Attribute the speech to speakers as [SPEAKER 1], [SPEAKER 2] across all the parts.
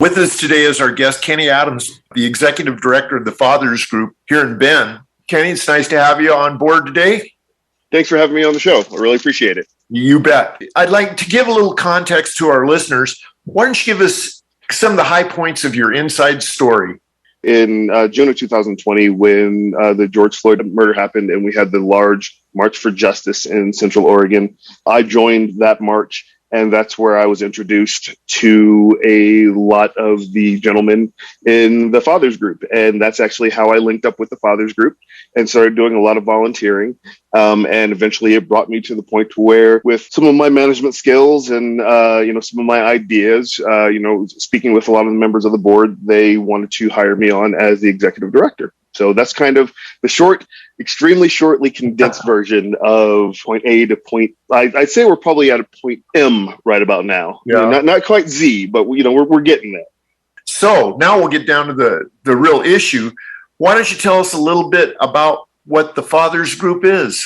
[SPEAKER 1] With us today is our guest, Kenny Adams, the Executive Director of the Fathers Group here in Bend. Kenny, it's nice to have you on board today.
[SPEAKER 2] Thanks for having me on the show. I really appreciate it.
[SPEAKER 1] You bet. I'd like to give a little context to our listeners. Why don't you give us some of the high points of your inside story?
[SPEAKER 2] In June of 2020, when the George Floyd murder happened and we had the large March for Justice in Central Oregon, I joined that march. And that's where I was introduced to a lot of the gentlemen in the Fathers Group. And that's actually how I linked up with the Fathers Group and started doing a lot of volunteering. And eventually it brought me to the point where with some of my management skills and, some of my ideas, speaking with a lot of the members of the board, they wanted to hire me on as the executive director. So that's kind of the extremely shortly condensed version of point A to point. I'd say we're probably at a point M right about now.
[SPEAKER 1] Yeah.
[SPEAKER 2] Not quite Z, but we're getting there.
[SPEAKER 1] So now we'll get down to the real issue. Why don't you tell us a little bit about what the Fathers Group is?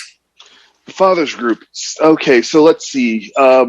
[SPEAKER 2] The Fathers Group. Okay, so let's see. I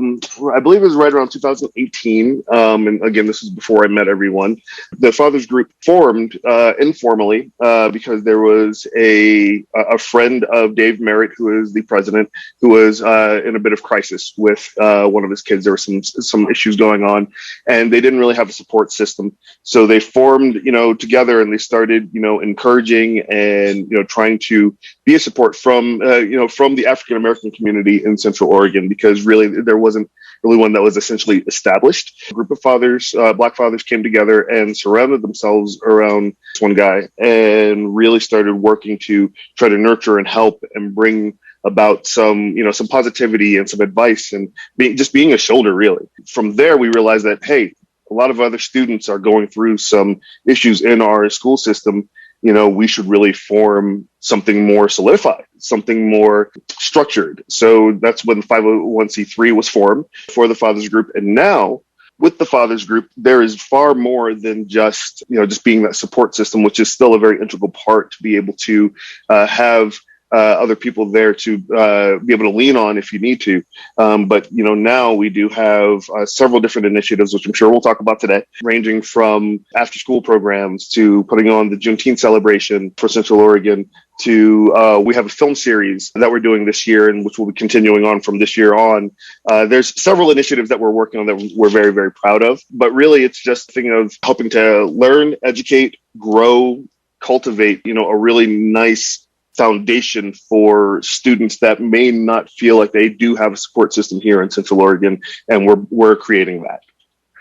[SPEAKER 2] believe it was right around 2018. And again, this is before I met everyone. The Fathers Group formed informally because there was a friend of Dave Merritt, who is the president, who was in a bit of crisis with one of his kids. There were some issues going on, and they didn't really have a support system. So they formed, together, and they started, encouraging and trying to be a support from the African American community in Central Oregon, because really there wasn't really one that was essentially established. A group of fathers, Black fathers, came together and surrounded themselves around this one guy and really started working to try to nurture and help and bring about some positivity and some advice and being a shoulder, really. From there, we realized that, hey, a lot of other students are going through some issues in our school system. We should really form something more solidified, something more structured. So that's when 501c3 was formed for the Fathers Group. And now with the Fathers Group, there is far more than just being that support system, which is still a very integral part to be able to have other people there to be able to lean on if you need to. But now we do have several different initiatives, which I'm sure we'll talk about today, ranging from after school programs to putting on the Juneteenth celebration for Central Oregon to we have a film series that we're doing this year and which will be continuing on from this year on. There's several initiatives that we're working on that we're very, very proud of. But really, it's just a thing of helping to learn, educate, grow, cultivate, a really nice foundation for students that may not feel like they do have a support system here in Central Oregon, and we're creating that.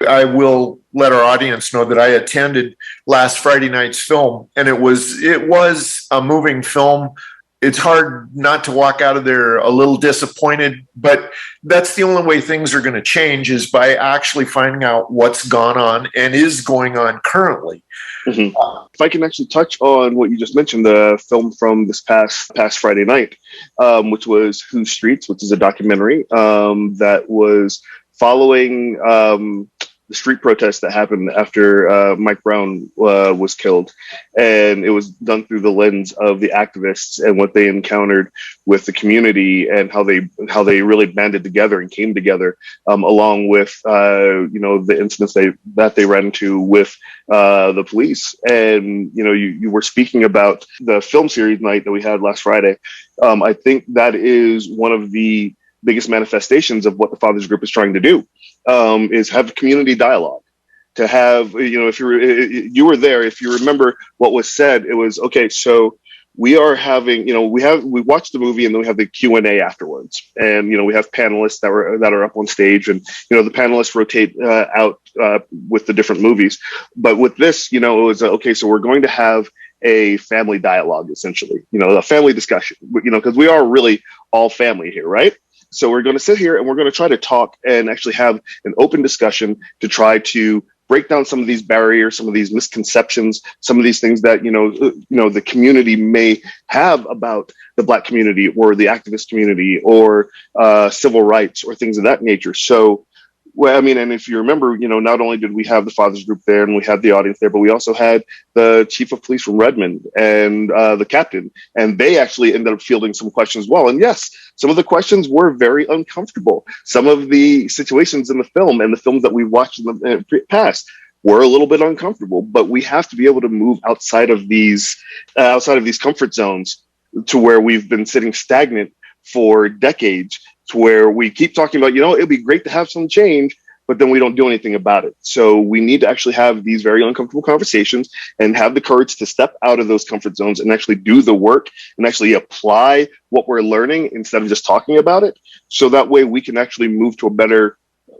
[SPEAKER 1] I will let our audience know that I attended last Friday night's film, and it was a moving film. It's hard not to walk out of there a little disappointed, but that's the only way things are going to change, is by actually finding out what's gone on and is going on currently.
[SPEAKER 2] Mm-hmm. If I can actually touch on what you just mentioned, the film from this past Friday night, which was Whose Streets, which is a documentary that was following the street protest that happened after Mike Brown was killed. And it was done through the lens of the activists and what they encountered with the community and how they really banded together and came together, along with, the incidents that they ran into with the police. And, you were speaking about the film series night that we had last Friday. I think that is one of the biggest manifestations of what the Fathers Group is trying to do. Is have community dialogue, to have, if you were there, if you remember what was said, it was, okay, so we are having, we watched the movie and then we have the Q&A afterwards. And, we have panelists that are up on stage, and, the panelists rotate out with the different movies. But with this, it was, okay, so we're going to have a family dialogue, essentially, a family discussion, because we are really all family here, right? So we're going to sit here and we're going to try to talk and actually have an open discussion to try to break down some of these barriers, some of these misconceptions, some of these things that, the community may have about the Black community or the activist community or civil rights or things of that nature. So, and if you remember, not only did we have the Fathers Group there and we had the audience there, but we also had the chief of police from Redmond and the captain, and they actually ended up fielding some questions as well. And yes, some of the questions were very uncomfortable. Some of the situations in the film and the films that we watched in the past, we're a little bit uncomfortable, but we have to be able to move outside of these comfort zones to where we've been sitting stagnant for decades, to where we keep talking about, it'd be great to have some change, but then we don't do anything about it. So we need to actually have these very uncomfortable conversations and have the courage to step out of those comfort zones and actually do the work and actually apply what we're learning instead of just talking about it. So that way we can actually move to a better,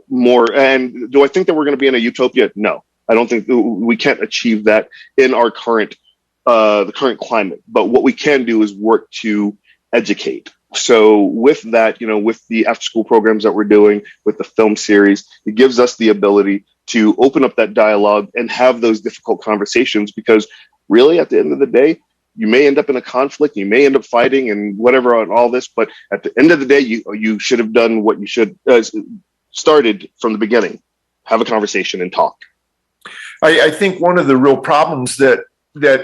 [SPEAKER 2] more, and do I think that we're going to be in a utopia? No, I don't think we can't achieve that in our the current climate. But what we can do is work to educate. So with that, with the after school programs that we're doing, with the film series, it gives us the ability to open up that dialogue and have those difficult conversations, because really at the end of the day, you may end up in a conflict, you may end up fighting and whatever on all this, but at the end of the day, you should have done what you should started from the beginning. Have a conversation and talk.
[SPEAKER 1] I think one of the real problems that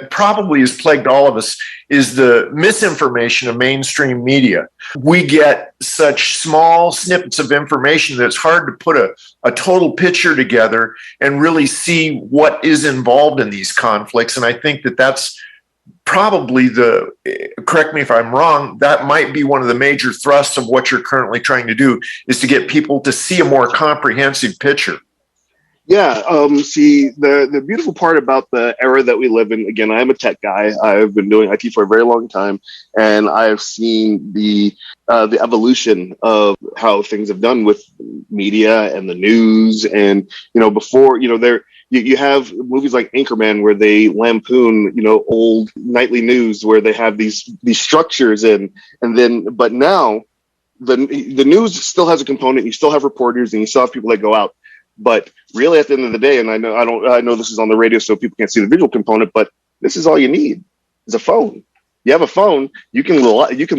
[SPEAKER 1] probably has plagued all of us is the misinformation of mainstream media. We get such small snippets of information that it's hard to put a total picture together and really see what is involved in these conflicts. And I think that that's probably correct me if I'm wrong, that might be one of the major thrusts of what you're currently trying to do, is to get people to see a more comprehensive picture.
[SPEAKER 2] Yeah. See, the beautiful part about the era that we live in, again, I'm a tech guy. I've been doing IT for a very long time, and I've seen the evolution of how things have done with media and the news. And, before, you have movies like Anchorman where they lampoon, old nightly news where they have these structures but now the news still has a component. You still have reporters and you still have people that go out. But really, at the end of the day, and I know this is on the radio, so people can't see the visual component, but this is all you need is a phone. You have a phone, you can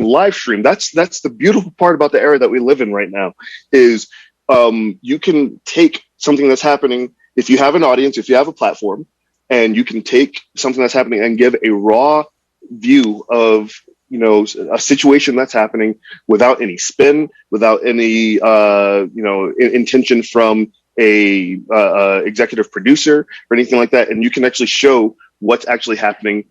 [SPEAKER 2] live stream. That's the beautiful part about the era that we live in right now, is you can take something that's happening. If you have an audience, if you have a platform, and you can take something that's happening and give a raw view of a situation that's happening without any spin, without any intention from a executive producer or anything like that, and you can actually show what's actually happening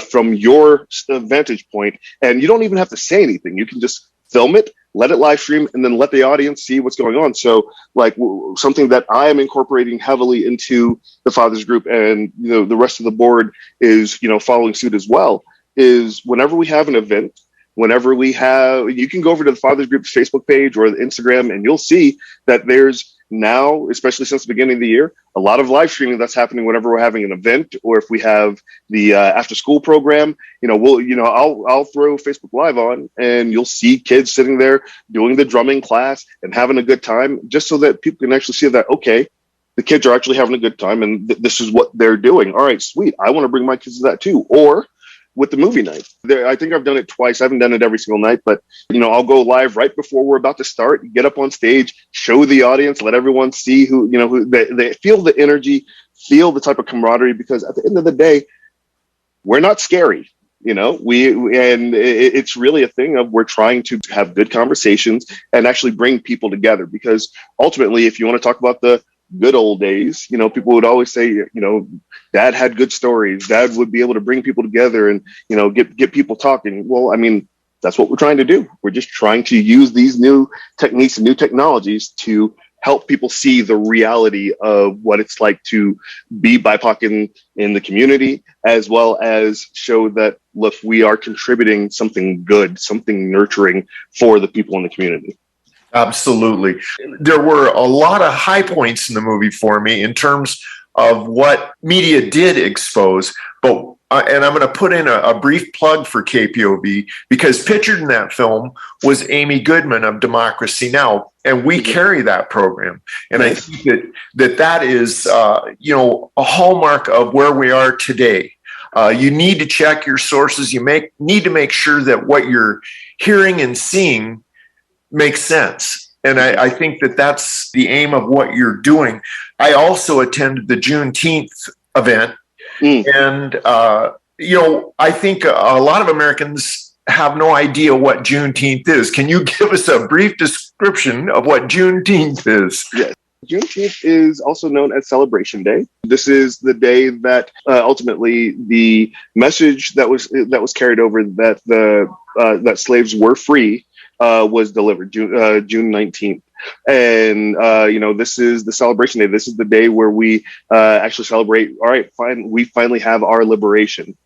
[SPEAKER 2] from your vantage point, and you don't even have to say anything. You can just film it, let it live stream, and then let the audience see what's going on. So, like, something that I am incorporating heavily into the Fathers Group, and the rest of the board is following suit as well, is whenever we have an event, you can go over to the Fathers Group's Facebook page or the Instagram, and you'll see that there's now, especially since the beginning of the year, a lot of live streaming that's happening whenever we're having an event, or if we have the after school program. I'll throw Facebook Live on, and you'll see kids sitting there doing the drumming class and having a good time, just so that people can actually see that, okay, the kids are actually having a good time, and this is what they're doing. All right, sweet. I want to bring my kids to that too. Or with the movie night, I think I've done it twice. I haven't done it every single night, but I'll go live right before we're about to start, get up on stage, show the audience, let everyone see who they feel the energy, feel the type of camaraderie, because at the end of the day, we're not scary. It's really a thing of we're trying to have good conversations and actually bring people together, because ultimately, if you want to talk about the good old days, people would always say, Dad had good stories. Dad would be able to bring people together and, get people talking. Well, I mean, that's what we're trying to do. We're just trying to use these new techniques and new technologies to help people see the reality of what it's like to be BIPOC in the community, as well as show that, look, we are contributing something good, something nurturing for the people in the community.
[SPEAKER 1] Absolutely. There were a lot of high points in the movie for me in terms of what media did expose, but and I'm going to put in a brief plug for KPOV, because pictured in that film was Amy Goodman of Democracy Now! And we carry that program. And I think that is, a hallmark of where we are today. You need to check your sources. You need to make sure that what you're hearing and seeing makes sense. And I think that's the aim of what you're doing. I also attended the Juneteenth event. And, I think a lot of Americans have no idea what Juneteenth is. Can you give us a brief description of what Juneteenth is?
[SPEAKER 2] Yes. Juneteenth is also known as Celebration Day. This is the day that ultimately the message that was carried over that that slaves were free was delivered, June 19th. And this is the celebration day. This is the day where we actually celebrate. All right, fine, we finally have our liberation.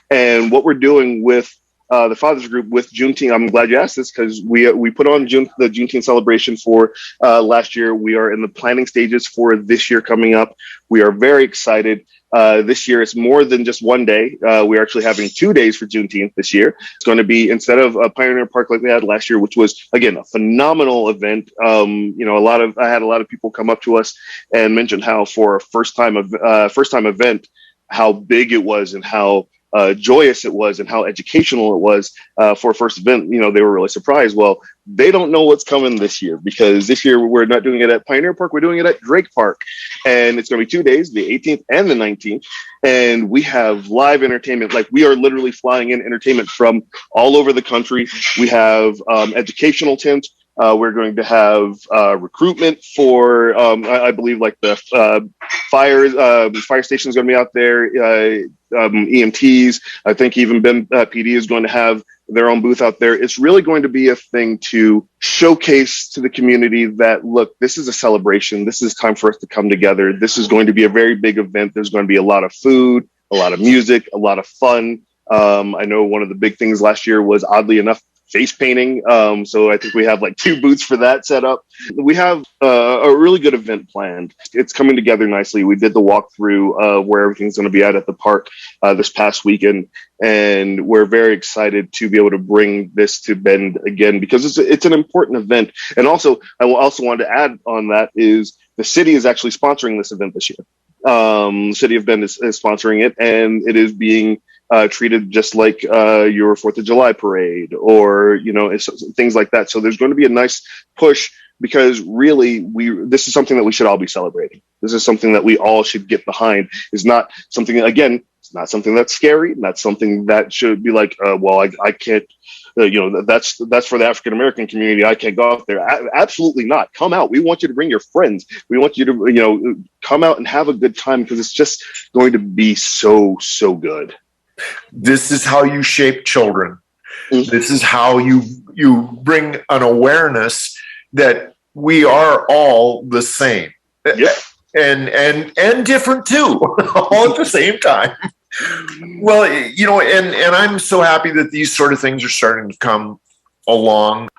[SPEAKER 2] And what we're doing with the Fathers Group with Juneteenth. I'm glad you asked this because we put on the Juneteenth celebration for last year. We are in the planning stages for this year coming up. We are very excited. This year, it's more than just one day. We're actually having 2 days for Juneteenth this year. It's going to be, instead of Pioneer Park like we had last year, which was, again, a phenomenal event. I had a lot of people come up to us and mention how for a first time event, how big it was and how joyous it was and how educational it was for a first event. They were really surprised. Well, they don't know what's coming this year because this year we're not doing it at Pioneer Park. We're doing it at Drake Park. And it's going to be 2 days, the 18th and the 19th. And we have live entertainment. Like, we are literally flying in entertainment from all over the country. We have educational tents. We're going to have recruitment for, I believe, like the fire station is going to be out there. EMTs. I think even Ben PD is going to have their own booth out there. It's really going to be a thing to showcase to the community that, look, this is a celebration. This is time for us to come together. This is going to be a very big event. There's going to be a lot of food, a lot of music, a lot of fun. I know one of the big things last year was, oddly enough, face painting. So I think we have like 2 booths for that set up. We have a really good event planned. It's coming together nicely. We did the walkthrough where everything's going to be at the park this past weekend. And we're very excited to be able to bring this to Bend again, because it's an important event. And also, I also wanted to add on that is the city is actually sponsoring this event this year. The city of Bend is sponsoring it, and it is being treated just like your 4th of July parade or, things like that. So there's going to be a nice push because really this is something that we should all be celebrating. This is something that we all should get behind. It's not something, again, it's not something that's scary, not something that should be like, I can't, that's for the African American community. I can't go out there. Absolutely not. Come out. We want you to bring your friends. We want you to, come out and have a good time because it's just going to be so, so good.
[SPEAKER 1] This is how you shape children. Mm-hmm. This is how you bring an awareness that we are all the same.
[SPEAKER 2] Yeah.
[SPEAKER 1] And different too, all at the same time. Well, and I'm so happy that these sort of things are starting to come along.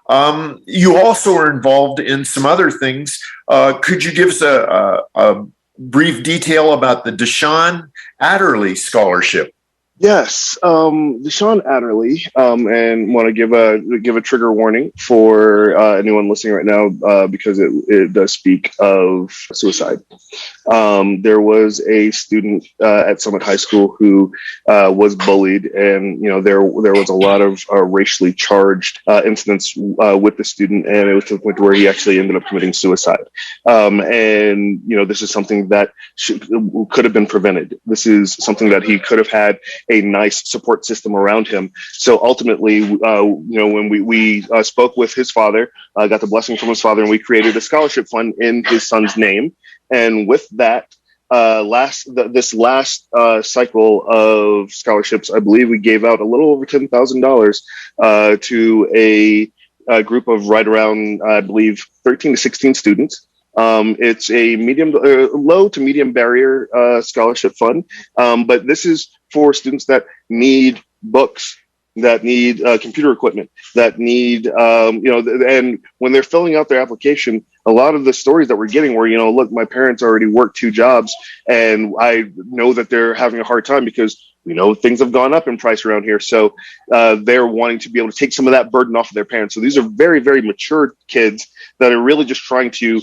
[SPEAKER 1] You also are involved in some other things. Could you give us a brief detail about the Deshaun Adderley Scholarship?
[SPEAKER 2] Yes, Deshaun Adderley, and want to give a trigger warning for anyone listening right now because it does speak of suicide. There was a student at Summit High School who was bullied, and there was a lot of racially charged incidents with the student, and it was to the point where he actually ended up committing suicide. And this is something that could have been prevented. This is something that he could have had a nice support system around him. So ultimately, when we spoke with his father, got the blessing from his father, and we created a scholarship fund in his son's name. And with that, this last cycle of scholarships, I believe we gave out a little over $10,000 to a group of right around, I believe, 13 to 16 students. It's a low to medium barrier scholarship fund, but this is for students that need books, that need computer equipment, that need, and when they're filling out their application, a lot of the stories that we're getting were, look, my parents already work 2 jobs, and I know that they're having a hard time because we know things have gone up in price around here. So they're wanting to be able to take some of that burden off of their parents. So these are very, very mature kids that are really just trying to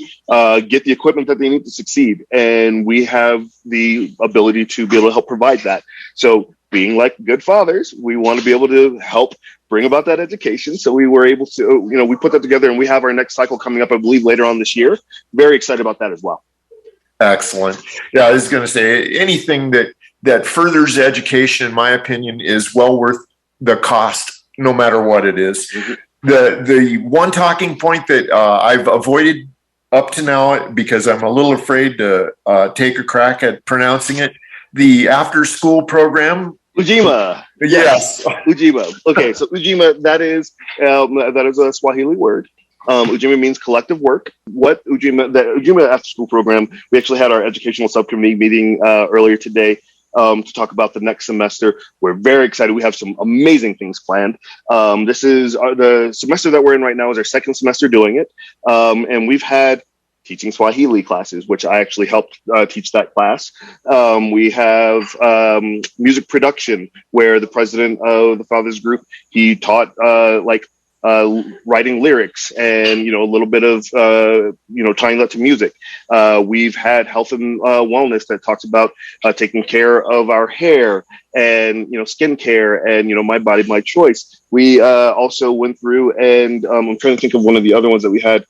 [SPEAKER 2] get the equipment that they need to succeed. And we have the ability to be able to help provide that. So being like good fathers, we want to be able to help bring about that education. So we were able to, we put that together, and we have our next cycle coming up, I believe, later on this year. Very excited about that as well. Excellent.
[SPEAKER 1] Yeah, I was going to say anything that furthers education, in my opinion, is well worth the cost, no matter what it is. Mm-hmm. The one talking point that I've avoided up to now, because I'm a little afraid to take a crack at pronouncing it, the after-school program.
[SPEAKER 2] Ujima.
[SPEAKER 1] Yes.
[SPEAKER 2] Ujima. Okay, so Ujima, that is a Swahili word. Ujima means collective work. The Ujima after school program, we actually had our educational subcommittee meeting earlier today to talk about the next semester. We're very excited. We have some amazing things planned. This is the semester that we're in right now is our second semester doing it. And we've had teaching Swahili classes, which I actually helped teach that class. We have music production, where the president of the Fathers Group, he taught writing lyrics and, a little bit of, tying that to music. We've had health and wellness that talks about taking care of our hair and, skincare and, my body, my choice. We also went through and I'm trying to think of one of the other ones that we had.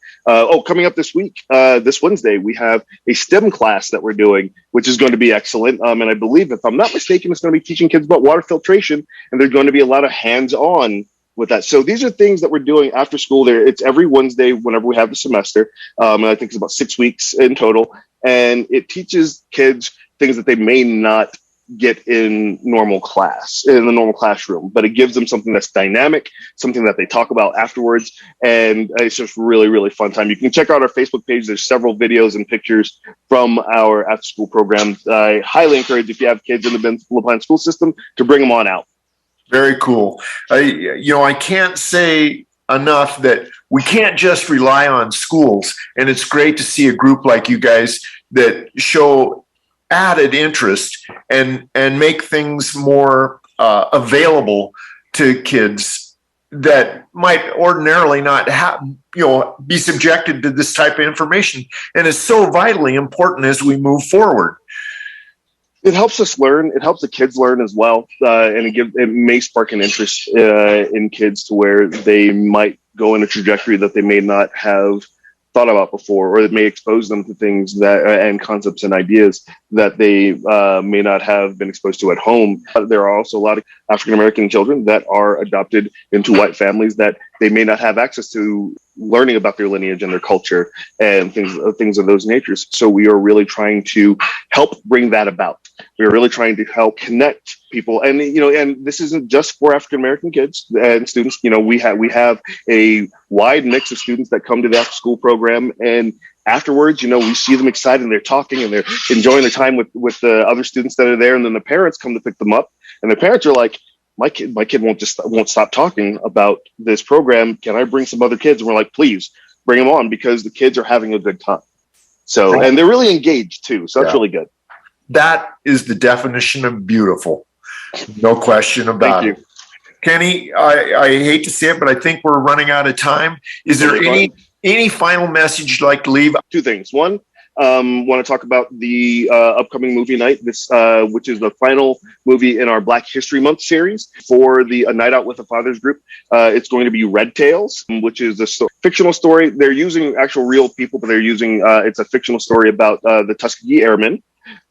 [SPEAKER 2] Coming up this week, this Wednesday, we have a STEM class that we're doing, which is going to be excellent. And I believe, if I'm not mistaken, it's going to be teaching kids about water filtration, and there's going to be a lot of hands-on with that. So these are things that we're doing after school there. It's every Wednesday whenever we have the semester. And I think it's about 6 weeks in total. And it teaches kids things that they may not get in the normal classroom, but it gives them something that's dynamic, something that they talk about afterwards. And it's just really, really fun time. You can check out our Facebook page. There's several videos and pictures from our after school program. I highly encourage, if you have kids in the Ben LaPlante school system, to bring them on out.
[SPEAKER 1] Very cool. I can't say enough that we can't just rely on schools. And it's great to see a group like you guys that show added interest and make things more available to kids that might ordinarily not have, be subjected to this type of information. And it's so vitally important as we move forward.
[SPEAKER 2] It helps us learn. It helps the kids learn as well, and it may spark an interest in kids to where they might go in a trajectory that they may not have thought about before, or it may expose them to things that and concepts and ideas that they may not have been exposed to at home. There are also a lot of African American children that are adopted into white families that they may not have access to learning about their lineage and their culture and things of those natures. So we are really trying to help bring that about. We're really trying to help connect people, and and this isn't just for African American kids and students. We have a wide mix of students that come to the after school program, and afterwards, we see them excited and they're talking and they're enjoying their time with the other students that are there, and then the parents come to pick them up, and the parents are like, my kid won't stop talking about this program. Can I bring some other kids? And we're like, please bring them on, because the kids are having a good time. So, and they're really engaged too. So that's really good. That
[SPEAKER 1] is the definition of beautiful. No question about it. Kenny, I hate to say it, but I think we're running out of time. Is there any final message you'd like to leave?
[SPEAKER 2] Two things. One, want to talk about the upcoming movie night, which is the final movie in our Black History Month series for the A Night Out with the Fathers Group. It's going to be Red Tails, which is a fictional story. They're using actual real people, but they're using it's a fictional story about the Tuskegee Airmen.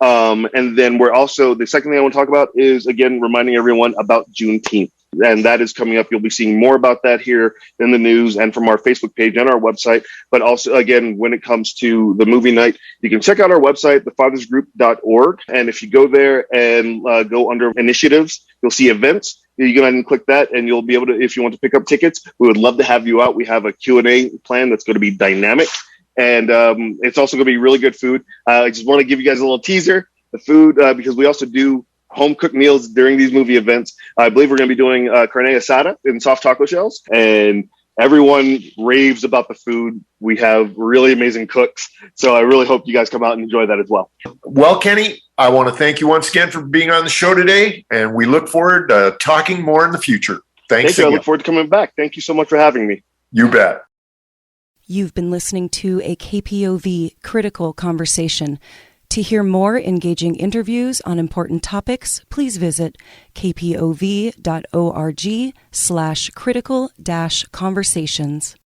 [SPEAKER 2] And then the second thing I want to talk about is, again, reminding everyone about Juneteenth. And that is coming up. You'll be seeing more about that here in the news and from our Facebook page and our website. But also, again, when it comes to the movie night, you can check out our website, thefathersgroup.org. And if you go there and go under initiatives, you'll see events. You go ahead and click that, and you'll be able to, if you want to pick up tickets, we would love to have you out. We have a Q&A plan that's going to be dynamic. And it's also going to be really good food. I just want to give you guys a little teaser. The food, because we also do home cooked meals during these movie events. I believe we're going to be doing carne asada in soft taco shells, and everyone raves about the food. We have really amazing cooks, so I really hope you guys come out and enjoy that as well.
[SPEAKER 1] Well, Kenny, I want to thank you once again for being on the show today, and we look forward to talking more in the future. Thanks
[SPEAKER 2] again. I look forward to coming back. Thank you so much for having me.
[SPEAKER 1] You bet.
[SPEAKER 3] You've been listening to a KPOV Critical Conversation. To hear more engaging interviews on important topics, please visit kpov.org/critical-conversations.